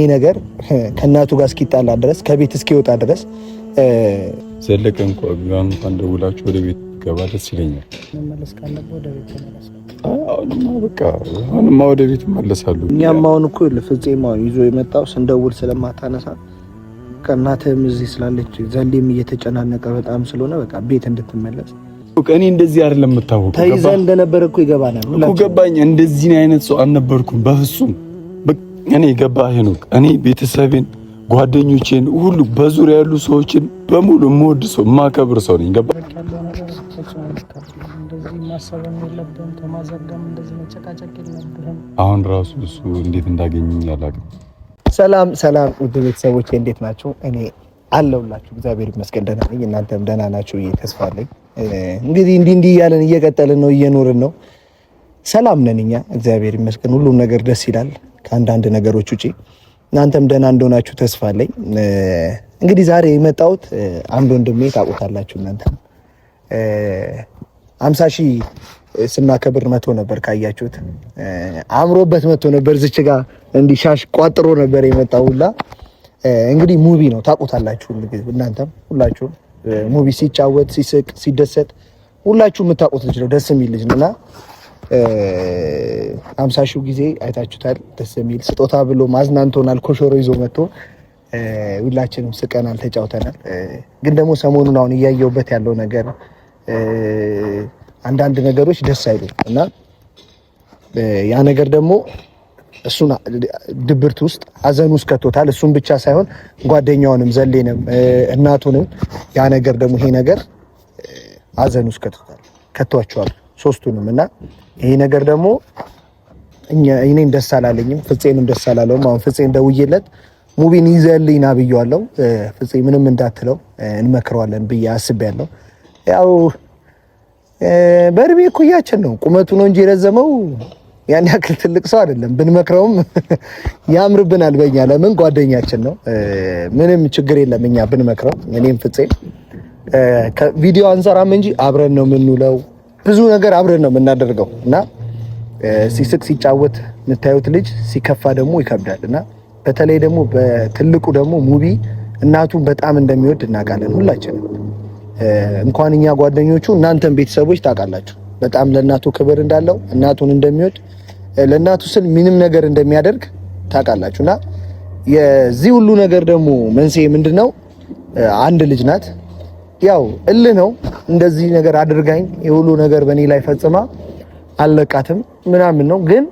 ይሄ ነገር ከእናቱ ጋር እስኪጣላ ድረስ ከቤት እስኪወጣ ድረስ ዘለቀ እንኳን ደውላችሁ ወደ ቤት ገባ ደስ ይለኛል። መመለስ ካለበት ወደ ቤት ተመለስ። አሁንማ ወደ ቤት እመለሳለሁ። እኛም አሁን እኮ ፍፄም ይዞ የመጣው ስንደውል ስለማታነሳ ከእናትህም እዚህ ስላለች ዘሌም እየተጨናነቀ በጣም ስለሆነ በቃ ቤት እንድትመለስ እኔ እንደዚህ አይደለም የምታወቀው። ተይዘህ እንደነበረ እኮ ይገባናል እኮ ገባኝ። እንደዚህ አይነት ሰው አልነበርኩም በፍጹም። እኔ ገባህ ሄኖክ፣ እኔ ቤተሰቤን፣ ጓደኞቼን ሁሉ በዙሪያ ያሉ ሰዎችን በሙሉ የምወድ ሰው የማከብር ሰው ነኝ። ገባህ? አሁን ራሱ እሱ እንዴት እንዳገኘኝ አላውቅም። ሰላም ሰላም፣ ውድ ቤተሰቦቼ እንዴት ናችሁ? እኔ አለሁላችሁ እግዚአብሔር ይመስገን ደህና ነኝ። እናንተም ደህና ናችሁ ብዬ ተስፋ አለኝ። እንግዲህ እንዲህ እያለን እየቀጠልን ነው፣ እየኖርን ነው። ሰላም ነን እኛ እግዚአብሔር ይመስገን። ሁሉም ነገር ደስ ይላል ከአንዳንድ ነገሮች ውጪ። እናንተም ደህና እንደሆናችሁ ተስፋ አለኝ። እንግዲህ ዛሬ የመጣሁት አንድ ወንድሜ ታውቁታላችሁ እናንተ 50,000 ስናከብር መቶ ነበር ካያችሁት፣ አምሮበት መቶ ነበር። ዝች ጋር እንዲህ ሻሽ ቋጥሮ ነበር የመጣው ሁላ። እንግዲህ ሙቪ ነው ታውቁታላችሁ እናንተም ሁላችሁም። ሙቪ ሲጫወት ሲስቅ ሲደሰት ሁላችሁ የምታውቁት ልጅ ነው። ደስ የሚል ልጅ ነውና 50,000 ጊዜ አይታችሁታል። ደስ የሚል ስጦታ ብሎ ማዝናንቶናል። ኮሾሮ ይዞ መጥቶ ሁላችንም ስቀናል፣ ተጫውተናል። ግን ደግሞ ሰሞኑን አሁን እያየሁበት ያለው ነገር አንዳንድ ነገሮች ደስ አይሉም እና ያ ነገር ደግሞ እሱን ድብርት ውስጥ ሀዘን ውስጥ ከቶታል። እሱን ብቻ ሳይሆን ጓደኛውንም ዘሌንም እናቱንም ያ ነገር ደግሞ ይሄ ነገር ሀዘን ውስጥ ከቷቸዋል ሶስቱንም። እና ይሄ ነገር ደግሞ እኔን ደስ አላለኝም፣ ፍፄንም ደስ አላለውም። አሁን ፍፄን ደውዬለት ሙቪን ይዘልኝ ና ብዬዋለሁ። ፍፄ ምንም እንዳትለው እንመክረዋለን ብዬ አስቤያለሁ። ያው በእድሜ እኩያችን ነው፣ ቁመቱ ነው እንጂ የረዘመው ያን ያክል ትልቅ ሰው አይደለም። ብንመክረውም ያምርብናል በእኛ። ለምን ጓደኛችን ነው፣ ምንም ችግር የለም እኛ ብንመክረው። እኔም ፍፄ ቪዲዮ አንሰራም እንጂ አብረን ነው የምንውለው፣ ብዙ ነገር አብረን ነው የምናደርገው እና ሲስቅ ሲጫወት የምታዩት ልጅ ሲከፋ ደግሞ ይከብዳል። እና በተለይ ደግሞ በትልቁ ደግሞ ሙቪ እናቱን በጣም እንደሚወድ እናውቃለን ሁላችንም። እንኳን እኛ ጓደኞቹ እናንተም ቤተሰቦች ታውቃላችሁ በጣም ለእናቱ ክብር እንዳለው፣ እናቱን እንደሚወድ፣ ለእናቱ ስል ምንም ነገር እንደሚያደርግ ታውቃላችሁና የዚህ ሁሉ ነገር ደግሞ መንስኤ ምንድነው? አንድ ልጅ ናት። ያው እልህ ነው እንደዚህ ነገር አድርጋኝ የሁሉ ነገር በእኔ ላይ ፈጽማ አልለቃትም ምናምን ነው። ግን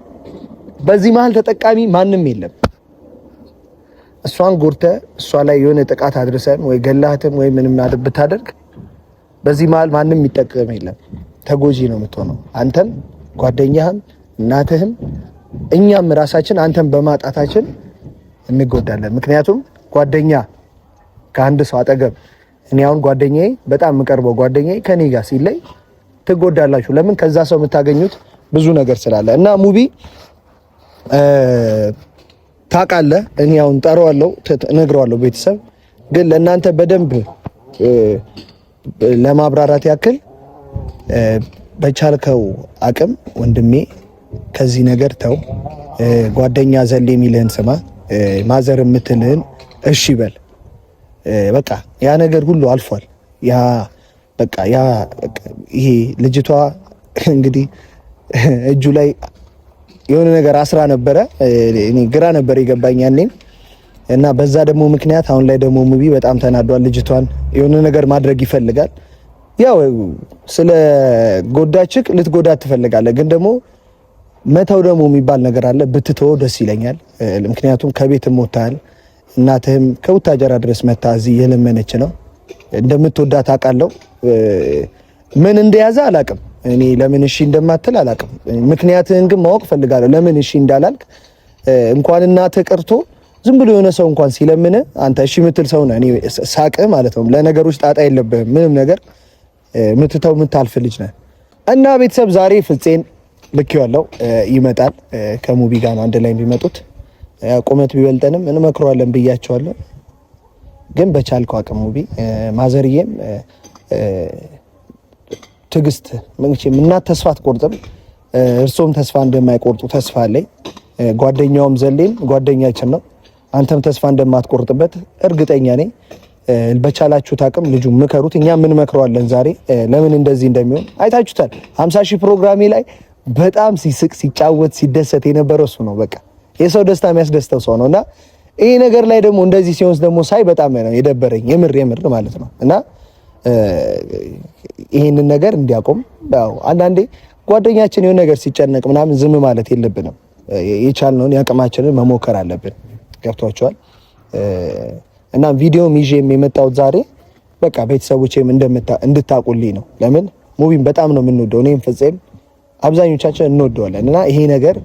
በዚህ መሀል ተጠቃሚ ማንም የለም። እሷን ጎርተህ እሷ ላይ የሆነ ጥቃት አድርሰን ወይ ገላህትም ወይ ምንም ብታደርግ በዚህ መሀል ማንም የሚጠቀም የለም። ተጎጂ ነው የምትሆነው አንተም፣ ጓደኛህም፣ እናትህም፣ እኛም ራሳችን አንተም በማጣታችን እንጎዳለን። ምክንያቱም ጓደኛ ከአንድ ሰው አጠገብ እኔ አሁን ጓደኛዬ በጣም የምቀርበው ጓደኛዬ ከኔ ጋር ሲለይ ትጎዳላችሁ። ለምን? ከዛ ሰው የምታገኙት ብዙ ነገር ስላለ እና ሙቪ ታውቃለህ፣ እኔ አሁን ጠራዋለሁ እነግረዋለሁ ቤተሰብ ግን ለእናንተ በደንብ ለማብራራት ያክል በቻልከው አቅም ወንድሜ ከዚህ ነገር ተው። ጓደኛ ዘሌ የሚልህን ስማ፣ ማዘር የምትልህን እሺ በል። በቃ ያ ነገር ሁሉ አልፏል። ያ በቃ ይሄ ልጅቷ እንግዲህ እጁ ላይ የሆነ ነገር አስራ ነበረ። እኔ ግራ ነበር የገባኝ ያኔም እና በዛ ደግሞ ምክንያት አሁን ላይ ደግሞ ሙቪ በጣም ተናዷል። ልጅቷን የሆነ ነገር ማድረግ ይፈልጋል። ያው ስለ ጎዳችክ ልትጎዳት ትፈልጋለህ፣ ግን ደግሞ መተው ደግሞ የሚባል ነገር አለ። ብትተው ደስ ይለኛል። ምክንያቱም ከቤትም ወጣል፣ እናትህም ከውታጀራ ድረስ መታ እዚህ የለመነች ነው። እንደምትወዳት አውቃለሁ። ምን እንደያዘ አላውቅም። እኔ ለምን እሺ እንደማትል አላውቅም። ምክንያትህን ግን ማወቅ ፈልጋለሁ። ለምን እሺ እንዳላልክ እንኳን እናትህ ቀርቶ ዝም ብሎ የሆነ ሰው እንኳን ሲለምን አንተ እሺ የምትል ሰው ነህ። እኔ ሳቅ ማለት ነው። ለነገሮች ጣጣ የለብህም ምንም ነገር ምትተው ምታልፍ ልጅ ነህ። እና ቤተሰብ ዛሬ ፍፄን ልኬዋለሁ፣ ይመጣል። ከሙቪ ጋር ነው አንድ ላይ የሚመጡት። ቁመት ቢበልጠንም እንመክረዋለን ብያቸዋለሁ። ግን በቻልከው አቅም ሙቪ ማዘርዬም ትዕግስት ምንጭም እናት ተስፋ አትቆርጥም፣ እርሶም ተስፋ እንደማይቆርጡ ተስፋ አለኝ። ጓደኛውም ዘሌም ጓደኛችን ነው። አንተም ተስፋ እንደማትቆርጥበት እርግጠኛ ነኝ። በቻላችሁት አቅም ልጁ ምከሩት። እኛ ምን መክረዋለን ዛሬ ለምን እንደዚህ እንደሚሆን አይታችሁታል። 50,000 ፕሮግራሜ ላይ በጣም ሲስቅ ሲጫወት ሲደሰት የነበረው እሱ ነው። በቃ የሰው ደስታ የሚያስደስተው ሰው ነውና ይሄ ነገር ላይ ደግሞ እንደዚህ ሲሆን ደግሞ ሳይ በጣም ነው የደበረኝ የምር ማለት ነው። እና ይሄንን ነገር እንዲያቆም ያው አንዳንዴ ጓደኛችን የሆነ ነገር ሲጨነቅ ምናምን ዝም ማለት የለብንም። የቻልነውን ያቅማችንን መሞከር አለብን። ገብቷቸዋል። እና ቪዲዮም ይዤም የመጣሁት ዛሬ በቃ ቤተሰቦቼም እንድታቁልኝ ነው። ለምን ሙቪን በጣም ነው የምንወደው። እኔም ፍፄም አብዛኞቻችን እንወደዋለን። እና ይሄ ነገር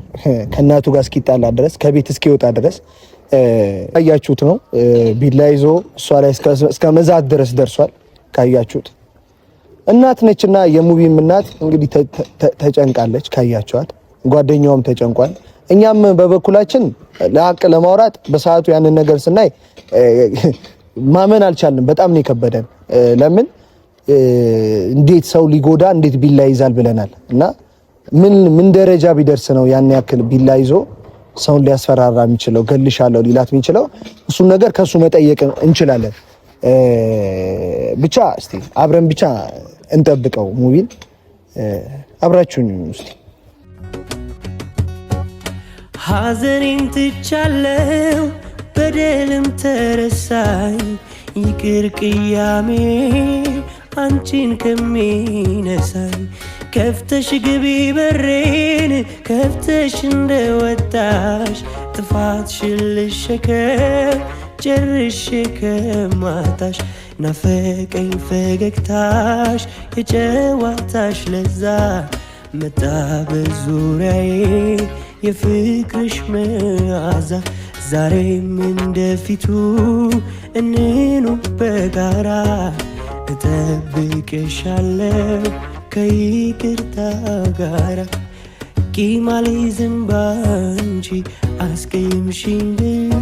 ከእናቱ ጋር እስኪጣላ ድረስ ከቤት እስኪወጣ ድረስ ካያችሁት ነው ቢላ ይዞ እሷ ላይ እስከ መዛት ድረስ ደርሷል። ካያችሁት እናት ነችና የሙቪም እናት እንግዲህ ተጨንቃለች። ካያችኋት ጓደኛውም ተጨንቋል። እኛም በበኩላችን ለሀቅ ለማውራት በሰዓቱ ያንን ነገር ስናይ ማመን አልቻልንም። በጣም ነው የከበደን። ለምን እንዴት ሰው ሊጎዳ እንዴት ቢላ ይዛል ብለናል። እና ምን ደረጃ ቢደርስ ነው ያን ያክል ቢላ ይዞ ሰውን ሊያስፈራራ የሚችለው ገልሻለሁ ሊላት የሚችለው? እሱን ነገር ከሱ መጠየቅ እንችላለን። ብቻ እስቲ አብረን ብቻ እንጠብቀው ሙቪን። አብራችሁኝ እስቲ ሐዘኔን ትቻለው በደልም ተረሳኝ ይቅር ቅያሜ አንቺን ከሚነሳኝ ከፍተሽ ግቢ በሬን ከፍተሽ እንደወጣሽ ጥፋትሽን ልሸከም ጨርሼ ከማታሽ ናፈቀኝ ፈገግታሽ የጨዋታሽ ለዛ መጣ በዙሪያዬ የፍቅርሽ መዓዛ ዛሬም እንደፊቱ እንኑ በጋራ እጠብቅሻለሁ ከይቅርታ ጋራ ቂም አልይዝም ባንቺ አስቀይምሽኝ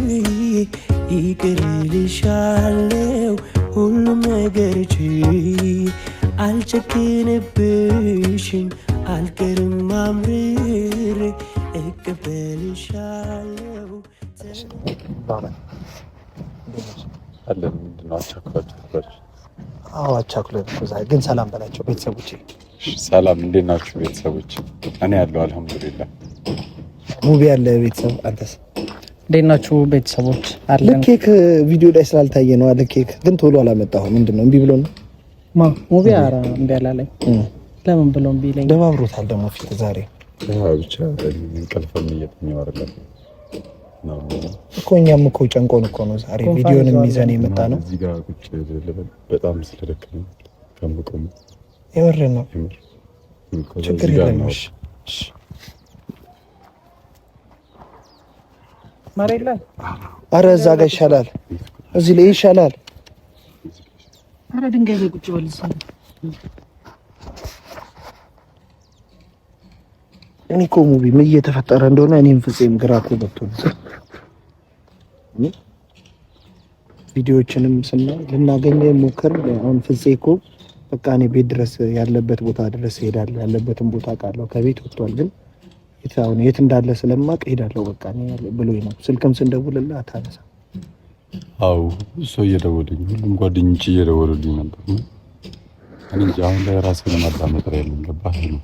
ብዬ ይቅር እልሻለሁ ሁሉም ነገር ችዬ አልጨክንብሽም አልቀርም አምርሬ እቀበልሻለሁ። አለን ምንድን ነው አቻኩላችሁ? አዎ አቻኩላችሁ። ግን ሰላም በላቸው ቤተሰቦቼ። ሰላም እንዴት ናችሁ ቤተሰቦች? እኔ ያለው አልሐምዱሊላህ። ሙቪ ያለ ቤተሰብ አንተስ እንዴት ናችሁ ቤተሰቦች? አለን ኬክ ቪዲዮ ላይ ስላልታየ ነው አለ ኬክ ግን ቶሎ አላመጣሁም። ምንድነው እምቢ ብሎ ነው ሙቪ? ኧረ እምቢ አላለኝ። ለምን ብሎ እምቢ ይለኝ? ደባብሮታል ደግሞ ፊት ዛሬ ብቻ እንቅልፍም እየተኛው አይደለም ነው እኮ እኛም እኮ ጨንቆን እኮ ነው ዛሬ ቪዲዮንም ይዘን የመጣ ነው። እዚህ ጋር ቁጭ ልበል በጣም ስለደከመኝ ከምቆም የምር ነው። ችግር የለም። እሺ መሬት ላይ ኧረ እዛ ጋር ይሻላል፣ እዚህ ላይ ይሻላል። ኧረ ድንጋይ ላይ ቁጭ በል። እኔ እኮ ሙቪ ምን እየተፈጠረ እንደሆነ እኔም ፍፄም ግራ እኮ ገብቶናል። ቪዲዮዎችንም ስናይ ልናገኘ ሞከር። አሁን ፍፄ እኮ በቃ እኔ ቤት ድረስ ያለበት ቦታ ድረስ እሄዳለሁ፣ ያለበትን ቦታ አውቃለሁ። ከቤት ወጥቷል፣ ግን የት እንዳለ ስለማቅ እሄዳለሁ በቃ ብሎኝ ነው። ስልክም ስንደውልልህ አታነሳም። አዎ እሱ እየደወለኝ ሁሉም ጓደኞቼ እየደወሉልኝ ነበር። እኔ እንጃ አሁን ላይ ራሴን ማዳመጥ ላይ ያለው ገባህ ነው።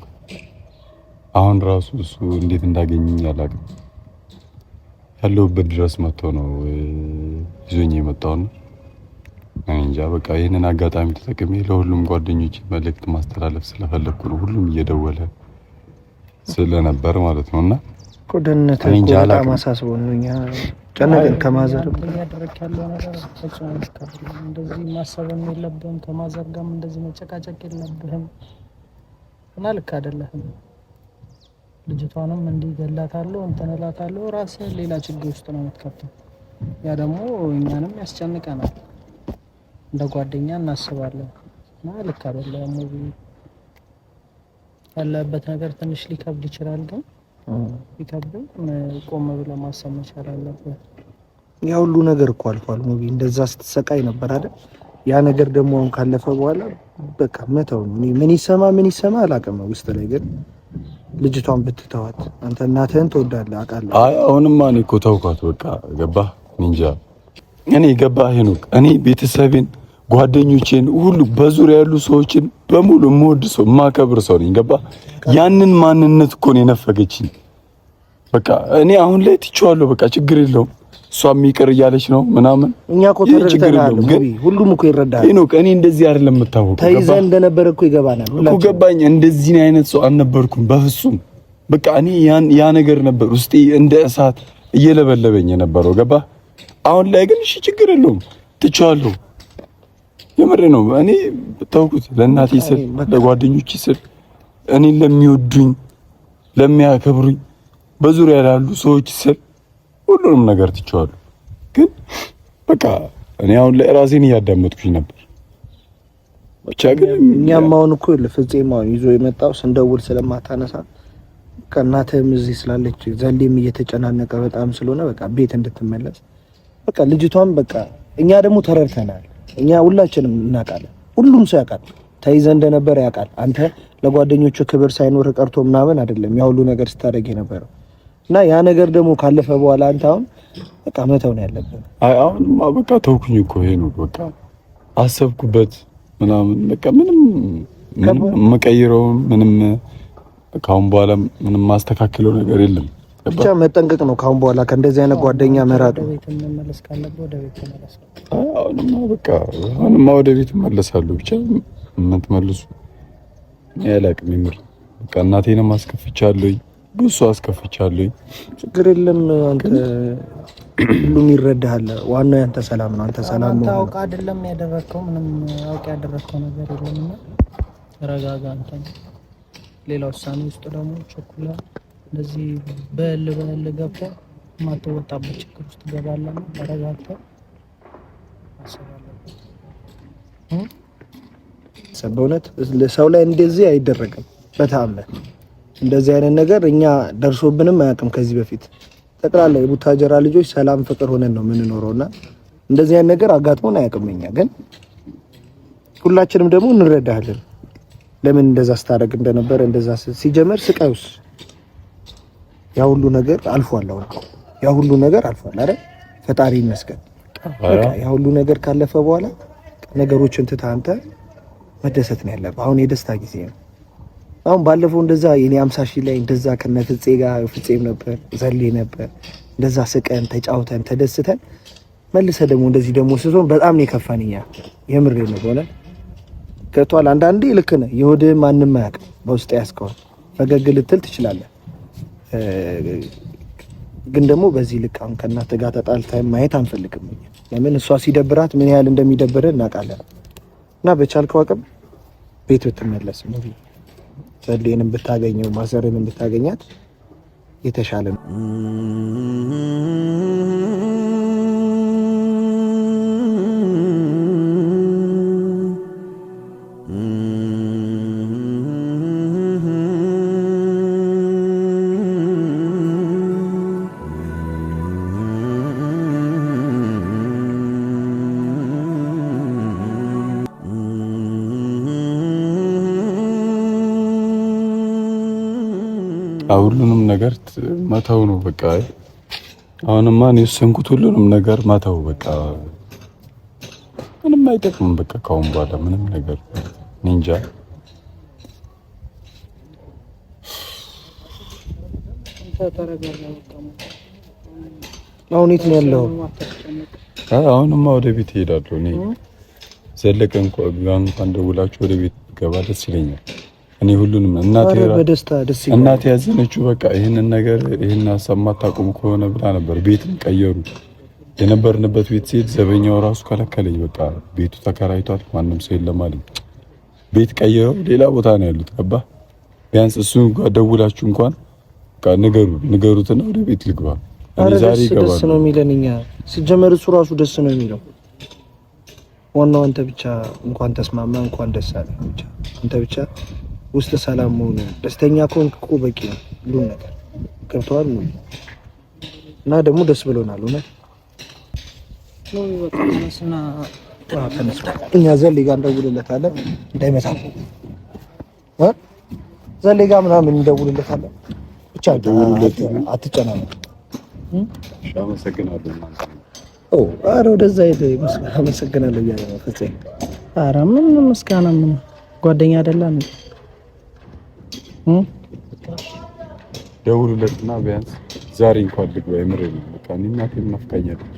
አሁን ራሱ እሱ እንዴት እንዳገኘኝ አላውቅም። ያለሁበት ድረስ መጥቶ ነው ይዞኝ የመጣውና እኔ እንጃ በቃ ይሄንን አጋጣሚ ተጠቅሜ ለሁሉም ጓደኞቼ መልእክት ማስተላለፍ ስለፈለኩ ነው። ሁሉም እየደወለ ስለነበር ማለት ነውና ኮደነት በጣም አሳስቦን ነው። እኛ ጨነቀን ከማዘር ያደረክ ያለው ነገር እንደዚህ ማሰብም የለብህም። ከማዘር ጋርም እንደዚህ መጨቃጨቅ የለብህም እና ልክ አይደለህም። ልጅቷንም እንዲገላታለሁ እንትን እላታለሁ ራስህ ሌላ ችግር ውስጥ ነው የምትከተው። ያ ደግሞ እኛንም ያስጨንቀናል። እንደ ጓደኛ እናስባለን እና ልክ አይደለም። ያለበት ነገር ትንሽ ሊከብድ ይችላል፣ ግን ቢከብድም ቆም ብለህ ማሰብ መቻል አለብህ። ያ ሁሉ ነገር እኮ አልፏል። ሙቪ እንደዛ ስትሰቃይ ነበር አይደል? ያ ነገር ደግሞ አሁን ካለፈ በኋላ በቃ መተው ነው። ምን ይሰማ አላውቅም። ውስጥ ላይ ግን ልጅቷን ብትተዋት አንተ እናትህን ትወዳለህ አውቃለሁ። አይ አሁንማ እኔ እኮ ተውኳት በቃ ገባህ። እንጃ እኔ ገባህ ሄኖክ፣ እኔ ቤተሰቤን ጓደኞቼን ሁሉ በዙሪያ ያሉ ሰዎችን በሙሉ የምወድ ሰው የማከብር ሰው ነኝ። ገባህ? ያንን ማንነት እኮ ነው የነፈገችኝ። በቃ እኔ አሁን ላይ ትቼዋለሁ። በቃ ችግር የለውም እሷም ይቅር እያለች ነው ምናምን። እኛ እኮ ተረድተናል፣ ሁሉም እኮ ይረዳል። ሄኖክ እኔ እንደዚህ አይደለም የምታወቀው። ተይዘን እንደነበረ እኮ ይገባናል እኮ ገባኝ። እንደዚህ አይነት ሰው አልነበርኩም በፍጹም። በቃ እኔ ያ ነገር ነበር ውስጤ እንደ እሳት እየለበለበኝ የነበረው። ገባህ? አሁን ላይ ግን እሺ ችግር የለውም ትቼዋለሁ። የምሬ ነው። እኔ ተውኩት ለእናቴ ስል ለጓደኞቼ ስል እኔን ለሚወዱኝ ለሚያከብሩኝ በዙሪያ ላሉ ሰዎች ስል ሁሉንም ነገር ትቼዋለሁ። ግን በቃ እኔ አሁን ላይ ራሴን እያዳመጥኩኝ ነበር። ብቻ ግን እኛም አሁን እኮ ለፍፄም አሁን ይዞ የመጣው ስንደውል ስለማታነሳ ከእናትህም እዚህ ስላለች ዘሌም እየተጨናነቀ በጣም ስለሆነ በቃ ቤት እንድትመለስ በቃ ልጅቷም በቃ እኛ ደግሞ ተረድተናል። እኛ ሁላችንም እናውቃለን። ሁሉም ሰው ያውቃል ተይዘህ እንደነበረ ያውቃል። አንተ ለጓደኞቹ ክብር ሳይኖር ቀርቶ ምናምን አይደለም ያ ሁሉ ነገር ስታደርግ የነበረው እና ያ ነገር ደግሞ ካለፈ በኋላ አንተ አሁን በቃ መተው ነው ያለብህ። አይ አሁንማ በቃ ተውኩኝ እኮ ይሄ ነው በቃ አሰብኩበት ምናምን በቃ ምንም መቀየረው ምንም ካሁን በኋላ ምንም ማስተካከለው ነገር የለም። ብቻ መጠንቀቅ ነው ካሁን በኋላ ከእንደዚህ አይነት ጓደኛ መራቅ ነው። አሁንማ ወደ ቤት እመለሳለሁ። ብቻ የምትመልሱ ያላቅም ይምር በቃ እናቴንም አስከፍቻለሁኝ ብዙ አስከፍቻለሁኝ። ችግር የለም አንተ ሁሉም ይረዳሃል። ዋናው ያንተ ሰላም ነው። አንተ ሰላም ነው። አውቃ አይደለም ያደረከው ምንም አውቃ ያደረከው ነገር የለምና ረጋጋ። አንተ ሌላ ውሳኔ ውስጥ ደግሞ ቸኩላ እንደዚህ በል ገብተህ የማትወጣበት ችግር ውስጥ ገባለህ። ተረጋግተህ በእውነት ሰው ላይ እንደዚህ አይደረግም። በተአምር እንደዚህ አይነት ነገር እኛ ደርሶብንም አያውቅም ከዚህ በፊት። ጠቅላላ የቡታጀራ ልጆች ሰላም ፍቅር ሆነን ነው የምንኖረውና እንደዚህ አይነት ነገር አጋጥሞን አያውቅም። እኛ ግን ሁላችንም ደግሞ እንረዳለን ለምን እንደዛ ስታደርግ እንደነበረ። እንደዛ ሲጀመር ስቃዩስ ያ ሁሉ ነገር አልፏል። አሁን ያ ሁሉ ነገር አልፏል አይደል? ፈጣሪ ይመስገን። ያ ሁሉ ነገር ካለፈ በኋላ ነገሮችን ትተህ አንተ መደሰት ነው ያለብህ። አሁን የደስታ ጊዜ ነው። አሁን ባለፈው እንደዛ የኔ 50 ሺህ ላይ እንደዛ ከነፍፄ ጋር ፍፄም ነበር ዘሌ ነበር እንደዛ ስቀን ተጫውተን ተደስተን መልሰ ደግሞ እንደዚህ ደግሞ ስትሆን በጣም ነው የከፋን። እኛ የምሬ ነው ሆነ ከቷል። አንዳንዴ ልክ ነህ የሆድህ ማንም አያውቅም። በውስጥ ያስከው ፈገግ ልትል ትችላለህ። ግን ደግሞ በዚህ ልክ አሁን ከእናትህ ጋር ተጣልተህ ማየት አንፈልግም። ለምን እሷ ሲደብራት ምን ያህል እንደሚደብርህ እናውቃለን። እና በቻልከው አቅም ቤት ብትመለስ ነው ዘሌንም ብታገኘው ማዘርንም ብታገኛት የተሻለ ነው። ሁሉንም ነገር መተው ነው በቃ። አሁንማ እኔ ወሰንኩት ሁሉንም ነገር መተው በቃ። ምንም አይጠቅምም በቃ ካሁን በኋላ ምንም ነገር እንጃ። አሁን የት ነው ያለው? አሁንማ ወደ ቤት እሄዳለሁ እኔ። ዘለቀ እንኳን ደውላችሁ ወደ ቤት ገባ ደስ ይለኛል። እኔ ሁሉንም እናቴ ያዘነችው በቃ ይሄንን ነገር ይሄን ሀሳብ ማታቆም ከሆነ ብላ ነበር። ቤትም ቀየሩ። የነበርንበት ቤት ሲሄድ ዘበኛው ራሱ ከለከለኝ። በቃ ቤቱ ተከራይቷል ማንም ሰው የለም አለኝ። ቤት ቀየረው ሌላ ቦታ ነው ያሉት። ገባ ቢያንስ እሱ ጋር ደውላችሁ እንኳን በቃ ንገሩትና ወደ ቤት ልግባ። እኔ ዛሬ ይገባል። ደስ ነው የሚለን እኛ ሲጀመር እሱ ራሱ ደስ ነው የሚለው። ዋናው አንተ ብቻ እንኳን ተስማማ እንኳን ደስ አለ ብቻ አንተ ብቻ ውስጥ ሰላም መሆኑ ደስተኛ ከሆንክ እኮ በቂ ነው ሁሉ ነገር ገብቶሃል። እና ደግሞ ደስ ብሎናል እውነት ነው። እኛ ዘሌ ጋር እንደውልለታለን እንዳይመጣ ዘሌ ጋር ምናምን እንደውልለታለን ብቻ አትጨናነቅ። አመሰግናለሁ። ኧረ ወደዛ ሄደ። አመሰግናለሁ እያለ ነው ፍፄ። ኧረ ምን ምስጋና ምን ጓደኛ አይደለም። ደውሉለትና ቢያንስ ዛሬ እንኳን ልግባ። የምር በቃ እኔ እናቴም ናፍቃኛለች።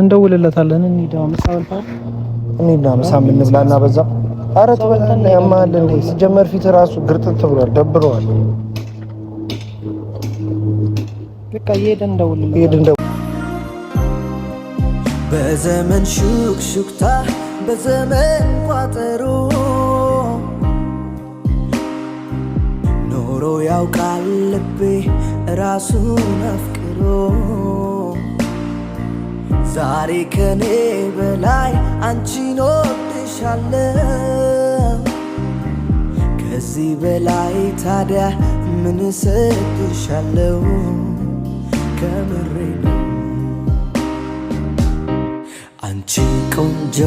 እንደውልለታለን። እንሂድ ምሳ እንብላና በዛ። ኧረ ትበላለህ ያማል እንዴ? ሲጀመር ፊት ራሱ ግርጥት ብሏል፣ ደብረዋል። በቃ ሄደን እንደውልለታለን። በዘመን ሹክሹክታ በዘመን ቋጠሮ ኖሮ ያውቃል ልቤ ራሱን አፍቅሮ ዛሬ ከኔ በላይ አንቺን ወድሻለሁ ከዚህ በላይ ታዲያ ምን እሰጥሻለሁ ከምሬ ነው አንቺ ቆንጆ